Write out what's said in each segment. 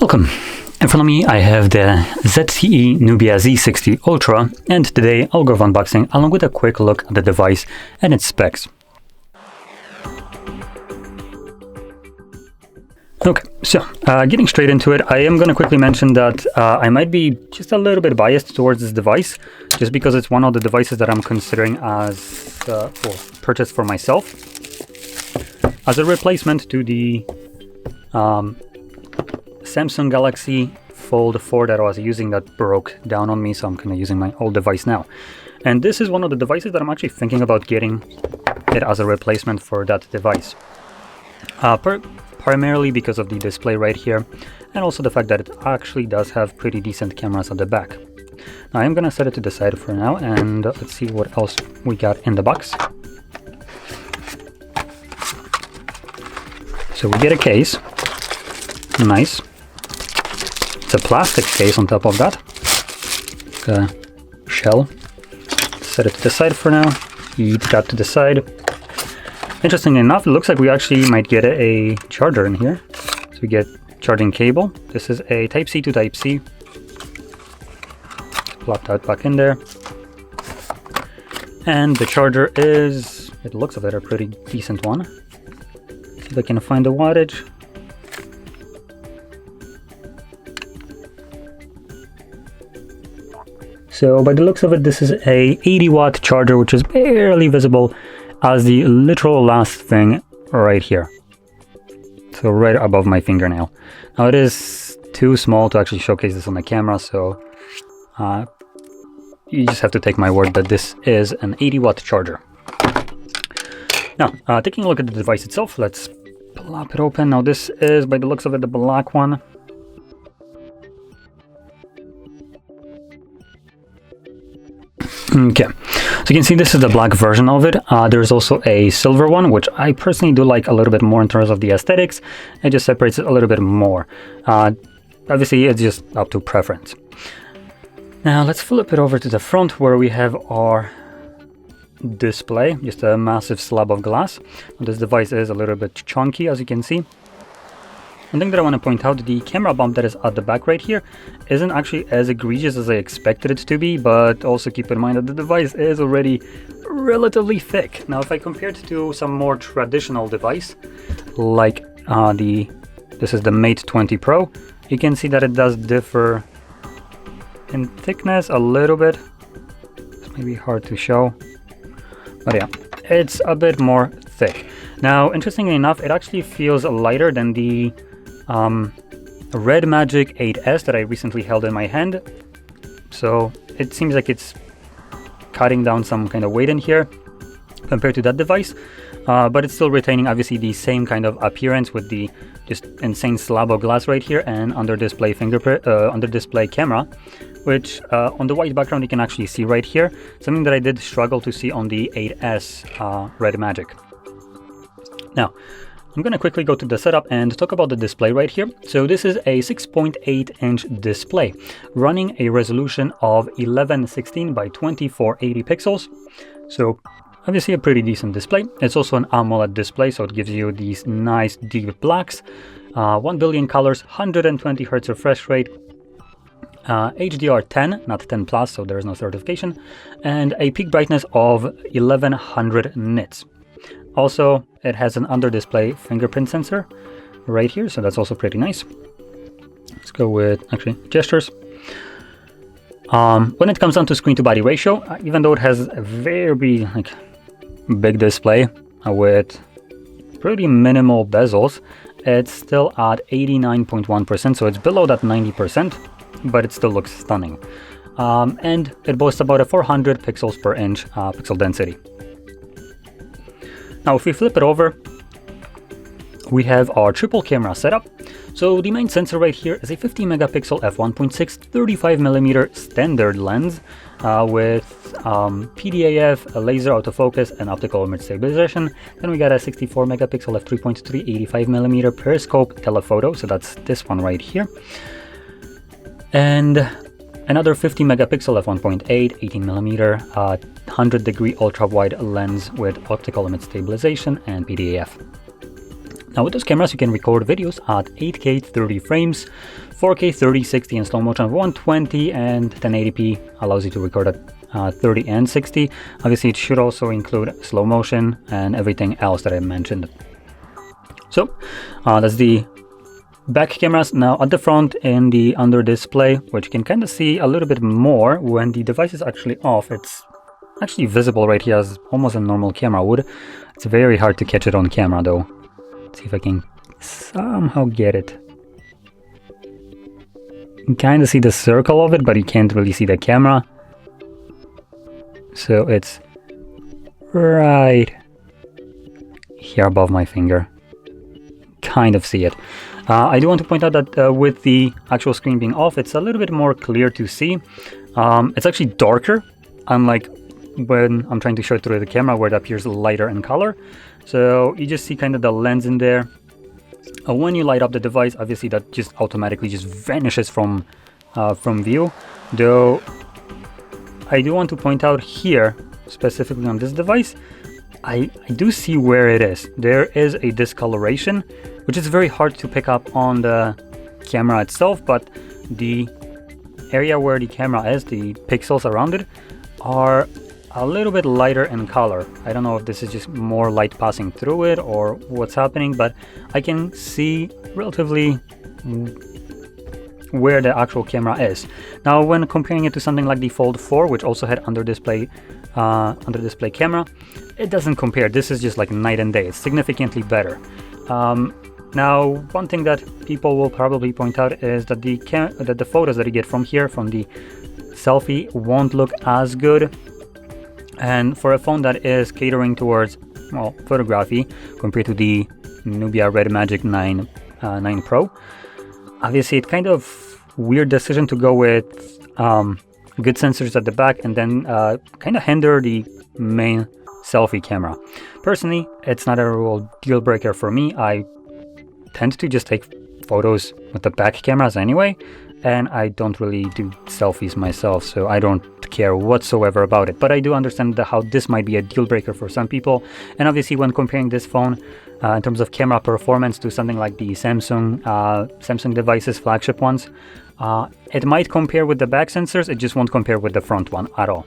Welcome. In front of me I have the ZTE Nubia Z60 Ultra, and today I'll go over unboxing along with a quick look at the device and its specs. Okay, so getting straight into it, I am going to quickly mention that I might be just a little bit biased towards this device, just because it's one of the devices that I'm considering as purchase for myself, as a replacement to the Samsung Galaxy Fold 4 that I was using that broke down on me, so I'm kind of using my old device now. And this is one of the devices that I'm actually thinking about getting it as a replacement for that device. Primarily because of the display right here, and also the fact that it actually does have pretty decent cameras at the back. Now I'm gonna set it to the side for now, and let's see what else we got in the box. So we get a case. Nice. It's a plastic case on top of that. A shell. Set it to the side for now. Keep that to the side. Interestingly enough, it looks like we actually might get a charger in here. So we get charging cable. This is a Type-C to Type-C. Plop that back in there. And the charger is, it looks of it, a pretty decent one. See if I can find the wattage. So by the looks of it, this is a 80-watt charger, which is barely visible as the literal last thing right here. So right above my fingernail. Now it is too small to actually showcase this on the camera, so you just have to take my word that this is an 80-watt charger. Now, taking a look at the device itself, let's plop it open. Now this is, by the looks of it, the black one. Okay, so you can see this is the black version of it. There's also a silver one, which I personally do like a little bit more in terms of the aesthetics. It just separates it a little bit more. Obviously, it's just up to preference. Now, let's flip it over to the front where we have our display, just a massive slab of glass. This device is a little bit chunky, as you can see. One thing that I want to point out, the camera bump that is at the back right here isn't actually as egregious as I expected it to be, but also keep in mind that the device is already relatively thick. Now, if I compare it to some more traditional device, like this is the Mate 20 Pro, you can see that it does differ in thickness a little bit. It's maybe hard to show, but yeah, it's a bit more thick. Now, interestingly enough, it actually feels lighter than the Red Magic 8S that I recently held in my hand. So it seems like it's cutting down some kind of weight in here compared to that device, but it's still retaining obviously the same kind of appearance with the just insane slab of glass right here and under display fingerprint, under display camera, which on the white background you can actually see right here, something that I did struggle to see on the 8S Red Magic. Now, I'm going to quickly go to the setup and talk about the display right here. So this is a 6.8-inch display running a resolution of 1116 by 2480 pixels. So obviously a pretty decent display. It's also an AMOLED display, so it gives you these nice deep blacks, 1 billion colors, 120 Hz refresh rate, HDR10, not 10 plus, so there is no certification, and a peak brightness of 1100 nits. Also, it has an under-display fingerprint sensor right here, so that's also pretty nice. Let's go with, actually, gestures. When it comes down to screen-to-body ratio, even though it has a very big display with pretty minimal bezels, it's still at 89.1%, so it's below that 90%, but it still looks stunning. And it boasts about a 400 pixels per inch pixel density. Now, if we flip it over, we have our triple camera setup. So the main sensor right here is a 50 megapixel f1.6 35mm standard lens with PDAF, a laser autofocus, and optical image stabilization. Then we got a 64 megapixel f3.3 85mm periscope telephoto, so that's this one right here. And another 50 megapixel f1.8 18mm 100-degree ultra-wide lens with optical image stabilization and PDAF. Now with those cameras you can record videos at 8K 30 frames, 4K 30, 60 in slow motion of 120, and 1080p allows you to record at 30 and 60. Obviously it should also include slow motion and everything else that I mentioned. So that's the back cameras. Now at the front in the under display, which you can kind of see a little bit more when the device is actually off, it's actually visible right here as almost a normal camera would. It's very hard to catch it on camera though. Let's see if I can somehow get it. You can kind of see the circle of it, but you can't really see the camera. So it's right here above my finger. Kind of see it. I do want to point out that with the actual screen being off, it's a little bit more clear to see. It's actually darker, unlike when I'm trying to show it through the camera where it appears lighter in color. So you just see kind of the lens in there. When you light up the device, obviously that just automatically just vanishes from view. Though I do want to point out here, specifically on this device, I do see where it is. There is a discoloration, which is very hard to pick up on the camera itself, but the area where the camera is, the pixels around it, are a little bit lighter in color. I don't know if this is just more light passing through it or what's happening, but I can see relatively where the actual camera is. Now when comparing it to something like the Fold 4, which also had under display camera, it doesn't compare. This is just like night and day. It's significantly better. Now one thing that people will probably point out is that the photos that you get from here, from the selfie, won't look as good. And for a phone that is catering towards, well, photography compared to the Nubia Red Magic 9 Pro, obviously it's kind of weird decision to go with good sensors at the back and then kind of hinder the main selfie camera. Personally, it's not a real deal breaker for me. I tend to just take photos with the back cameras anyway, and I don't really do selfies myself, so I don't care whatsoever about it. But I do understand how this might be a deal breaker for some people. And obviously when comparing this phone in terms of camera performance to something like the Samsung devices, flagship ones, it might compare with the back sensors, it just won't compare with the front one at all.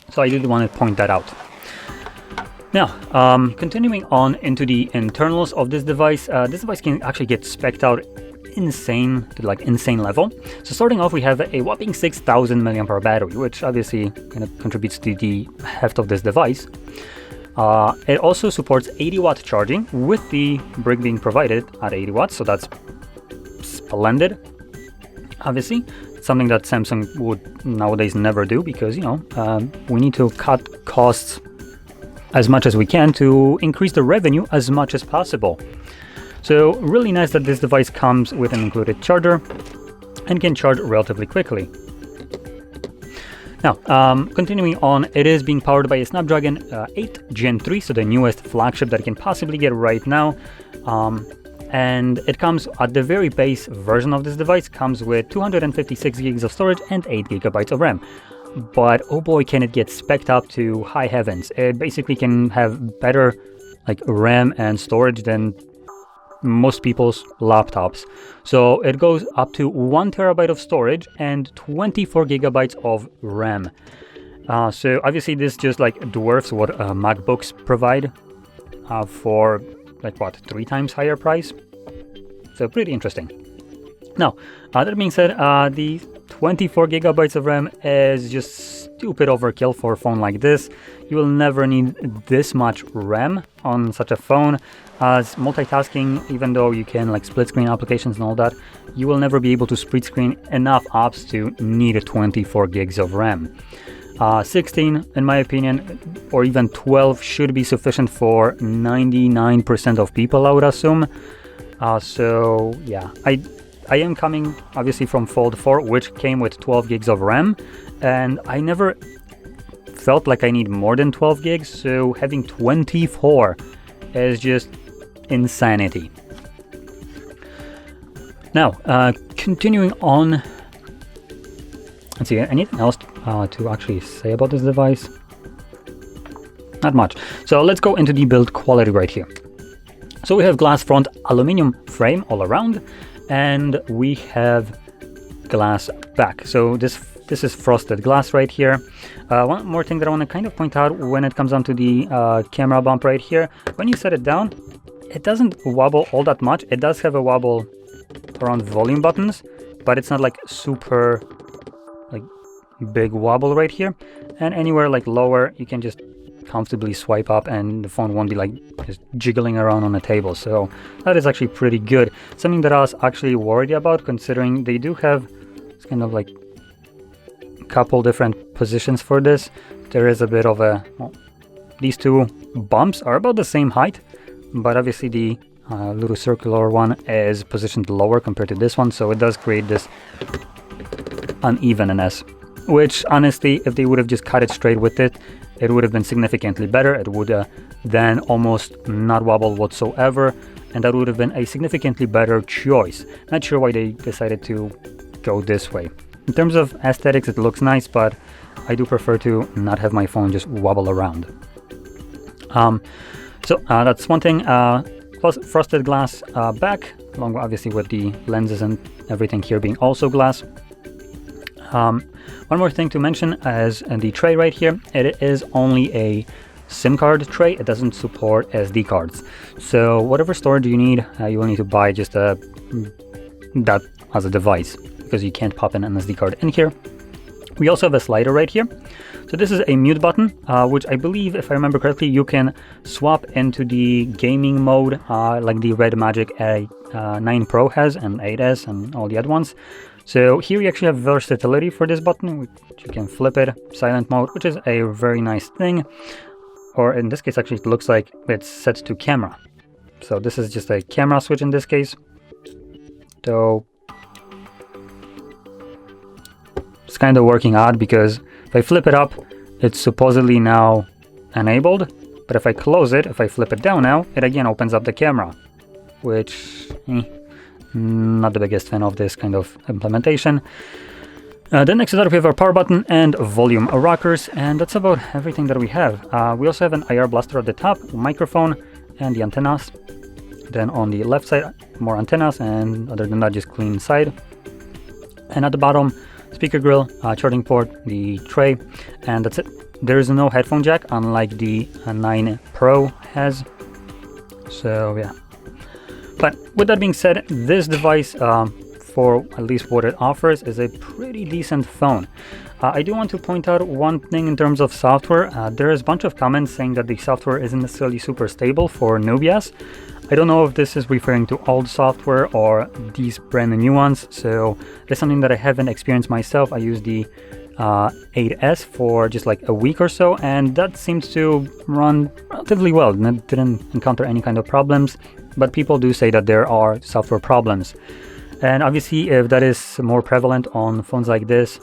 So I did want to point that out. Now, continuing on into the internals of this device can actually get spec'd out insane level. So starting off, we have a whopping 6,000 mAh battery, which obviously kind of contributes to the heft of this device. It also supports 80-watt charging, with the brick being provided at 80 watts, so that's splendid. Obviously, something that Samsung would nowadays never do, because, you know, we need to cut costs as much as we can to increase the revenue as much as possible. So really nice that this device comes with an included charger and can charge relatively quickly. Now, continuing on, it is being powered by a Snapdragon 8 Gen 3, so the newest flagship that you can possibly get right now. And it comes at the very base version of this device, comes with 256 gigs of storage and 8 gigabytes of RAM. But oh boy, can it get spec'd up to high heavens. It basically can have better like RAM and storage than most people's laptops. So it goes up to 1 terabyte of storage and 24 gigabytes of RAM. So obviously this just like dwarfs what MacBooks provide for like what, 3 times higher price. So pretty interesting. Now, that being said, the 24 gigabytes of RAM is just stupid overkill for a phone like this. You will never need this much RAM on such a phone. As multitasking, even though you can like split screen applications and all that, you will never be able to split screen enough apps to need 24 gigs of RAM. 16, in my opinion, or even 12 should be sufficient for 99% of people, I would assume. So yeah, I am coming obviously from Fold 4, which came with 12 gigs of RAM, and I never felt like I need more than 12 gigs, so having 24 is just insanity. Now, continuing on, let's see, anything else to actually say about this device? Not much. So let's go into the build quality right here. So we have glass front aluminum frame all around, and we have glass back. So this is frosted glass right here. One more thing that I want to kind of point out when it comes down to the camera bump right here. When you set it down, it doesn't wobble all that much. It does have a wobble around volume buttons, but it's not like super like big wobble right here. And anywhere like lower, you can just comfortably swipe up and the phone won't be like just jiggling around on the table. So that is actually pretty good. Something that I was actually worried about, considering they do have kind of like a couple different positions for this. There is a bit of a, well, these two bumps are about the same height, but obviously the little circular one is positioned lower compared to this one, so it does create this unevenness, which honestly, if they would have just cut it straight with it, it would have been significantly better. It would then almost not wobble whatsoever, and that would have been a significantly better choice. Not sure why they decided to go this way. In terms of aesthetics, it looks nice, but I do prefer to not have my phone just wobble around. So that's one thing. Plus frosted glass back, along obviously with the lenses and everything here being also glass. One more thing to mention is the tray right here. It is only a SIM card tray. It doesn't support SD cards. So whatever storage you need, you will need to buy just that as a device, because you can't pop in an SD card in here. We also have a slider right here. So this is a mute button, which I believe, if I remember correctly, you can swap into the gaming mode, like the Red Magic A9 Pro has, and 8S, and all the other ones. So here you actually have versatility for this button, which you can flip it, silent mode, which is a very nice thing. Or in this case, actually, it looks like it's set to camera. So this is just a camera switch in this case. So it's kind of working odd, because if I flip it up, it's supposedly now enabled. But if I close it, if I flip it down now, it again opens up the camera, which not the biggest fan of this kind of implementation. Then next to that, we have our power button and volume rockers, and that's about everything that we have. We also have an IR blaster at the top, microphone, and the antennas. Then on the left side, more antennas, and other than that, just clean side. And at the bottom, speaker grill, charging port, the tray, and that's it. There is no headphone jack, unlike the 9 Pro has. So yeah. But with that being said, this device, for at least what it offers, is a pretty decent phone. I do want to point out one thing in terms of software. There is a bunch of comments saying that the software isn't necessarily super stable for Nubias. I don't know if this is referring to old software or these brand new ones, so that's something that I haven't experienced myself. I used the 8S for just like a week or so, and that seems to run relatively well. I didn't encounter any kind of problems, but people do say that there are software problems. And obviously, if that is more prevalent on phones like this,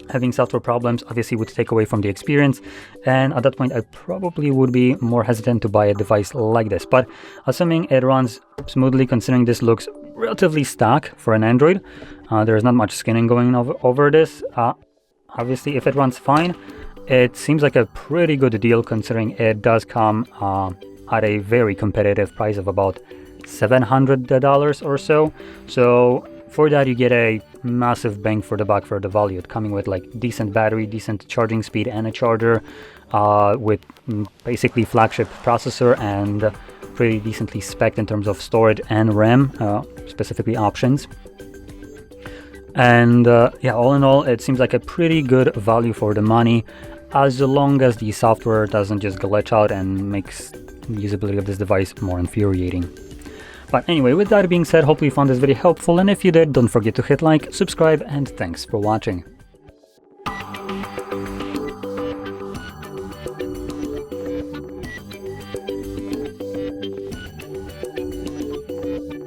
having software problems obviously would take away from the experience, and at that point I probably would be more hesitant to buy a device like this. But assuming it runs smoothly, considering this looks relatively stock for an Android, there is not much skinning going over this. Obviously, if it runs fine, it seems like a pretty good deal, considering it does come at a very competitive price of about $700 or so. So for that, you get a massive bang for the buck for the value. It's coming with like decent battery, decent charging speed, and a charger, with basically flagship processor, and pretty decently spec'd in terms of storage and RAM, specifically options. And yeah, all in all, it seems like a pretty good value for the money, as long as the software doesn't just glitch out and makes the usability of this device more infuriating. But anyway, with that being said, hopefully you found this video helpful, and if you did, don't forget to hit like, subscribe, and thanks for watching.